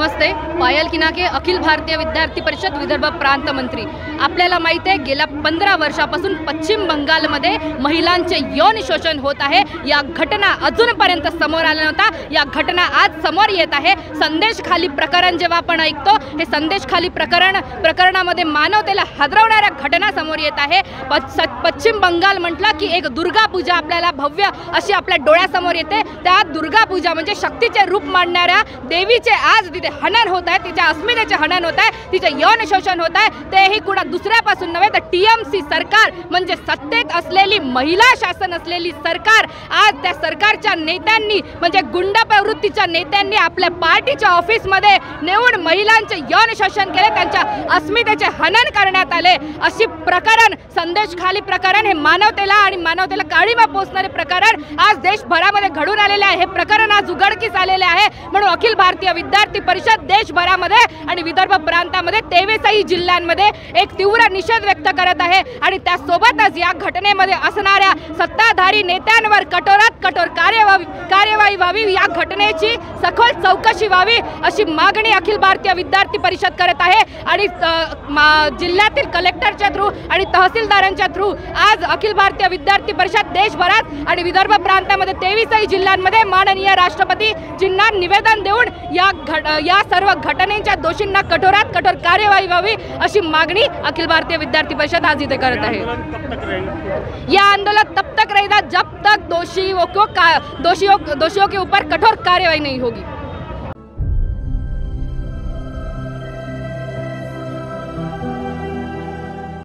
नमस्ते. पायल किनाके, अखिल भारतीय विद्यार्थी परिषद विदर्भ प्रांत मंत्री. आपल्याला माहिती आहे गेल्या 15 वर्षापासून पश्चिम बंगालमध्ये महिलांचे यौन शोषण होत आहे. या घटना अजूनपर्यंत समोर आल्या नव्हता. या घटना आज समोर येत आहे. संदेश खाली प्रकरण जेव्हा आपण ऐकतो, हे संदेश खाली प्रकरणामध्ये मानवतेला हादरवणाऱ्या घटना समोर येत आहे. पश्चिम बंगाल म्हटलं की एक दुर्गा पूजा आपल्याला भव्य अशी आपल्या डोळ्यासमोर येते. त्या दुर्गा पूजा म्हणजे शक्तीचे रूप मांडणाऱ्या देवीचे आज तिथे हनन होत आहे, तिच्या अस्मितेचे हनन होत आहे, तिचे यौन शोषण होत आहे. तेही कुणा दुसऱ्यापासून नव्हे तर TMC सरकार म्हणजे सत्तेत असलेली महिला शासन असलेली सरकार. आज त्या सरकारच्या नेत्यांनी म्हणजे गुंड प्रवृत्तीच्या नेत्यांनी आपल्या पार्टीच्या ऑफिसमध्ये नेऊन महिलांचे यौन शोषण केले, त्यांच्या अस्मितेचे हनन करण्यात आले. अशी प्रकरण संदेश खाली प्रकरण हे मानवतेला काळीमा पोचणारे प्रकरण आज देशभरामध्ये घडून आलेले आहे. हे प्रकरण आज उघडकीस आलेले आहे. म्हणून अखिल भारतीय विद्यार्थी परिषद देशभरामध्ये आणि विदर्भ प्रांतामध्ये 23 जिल्ह्यांमध्ये एक तीव्र निषेध व्यक्त करत आहे. आणि त्यासोबतच या घटनेमध्ये असणाऱ्या सत्ताधारी नेत्यांवर कठोरात कठोर कार्यवाही व्हावी, या घटनेची सखोल चौकशी व्हावी अशी मागणी अखिल भारतीय विद्यार्थी परिषद करत आहे. आणि जिल्ह्यातील कलेक्टरच्या थ्रू आणि तहसीलदारांच्या थ्रू आज अखिल भारतीय विद्यार्थी परिषद देशभरात आणि विदर्भ प्रांतामध्ये 23 जिल्ह्यांमध्ये माननीय राष्ट्रपतीजींना निवेदन देऊन या सर्व घटनेच्या दोषींना कठोरात कठोर कार्यवाही व्हावी अशी मागणी अखिल भारतीय विद्यार्थी परिषद आज इथे करत आहे. यह आंदोलन तब तक रहेगा जब तक दोषियों के ऊपर कठोर कार्यवाही नहीं होगी.